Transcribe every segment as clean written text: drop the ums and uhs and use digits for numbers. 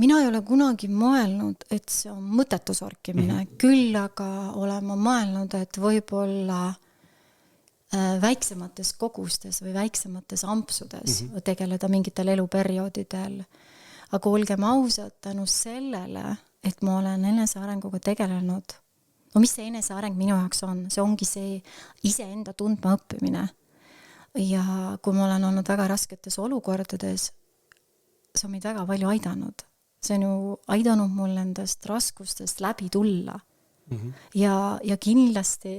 mina ei ole kunagi mõelnud, et see on mõttetu sorkimine, küll aga olen ma mõelnud, et võib-olla väiksemates kogustes või väiksemates ampsudes tegeleda mingitel eluperioodidel. Aga olgem ausad tänu sellele, et ma olen enesearenguga tegelenud. No mis see eneseareng minu jaoks on? See ongi see iseenda tundma õppimine. Ja kui ma olen olnud väga rasketes olukordades, see on meid väga palju aidanud. See on ju aidanud mul nendest raskustest läbi tulla. Ja kindlasti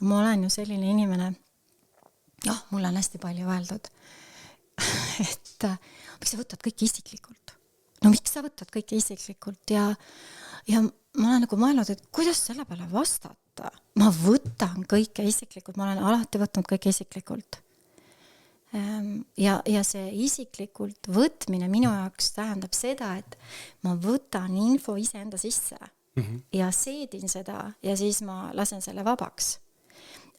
ma olen ju selline inimene, mulle on hästi palju öeldud, et miks sa võtad kõike isiklikult? No miks sa võtad kõike isiklikult? Ja ma olen nagu mõelnud, et kuidas selle peale vastata? Ma võtan kõike isiklikult, ma olen alati võtnud kõike isiklikult. Ja see isiklikult võtmine minu jaoks tähendab seda, et ma võtan info iseenda sisse ja seedin seda ja siis ma lasen selle vabaks.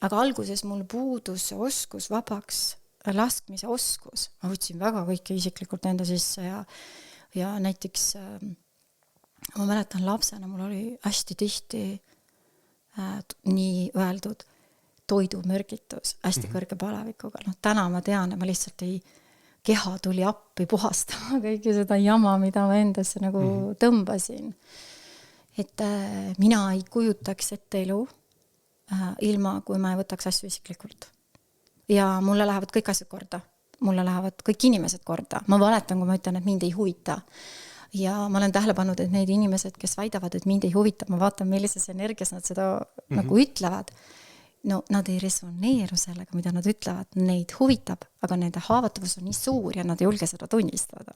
Aga alguses mul puudus oskus, vabaks laskmise oskus. Ma võtsin väga kõike isiklikult enda sisse ja näiteks ma mäletan lapsena, mul oli hästi tihti nii öeldud toidumürgitus, hästi kõrge palavikuga. Täna ma tean, et ma lihtsalt keha tuli appi puhastama kõike seda jama, mida ma endasse nagu tõmbasin. Et mina ei kujutaks ette elu ilma, kui ma ei võtaks asju isiklikult. Ja mulle lähevad kõik asjad korda. Mulle lähevad kõik inimesed korda. Ma valetan, kui ma ütlen, et mind ei huvita. Ja ma olen tähele pannud, et need inimesed, kes väidavad, et mind ei huvita, ma vaatan, millises energias nad seda nagu ütlevad. No nad ei resoneeru sellega, mida nad ütlevad. Neid huvitab, aga nende haavatavus on nii suur ja nad ei julge seda tunnistada.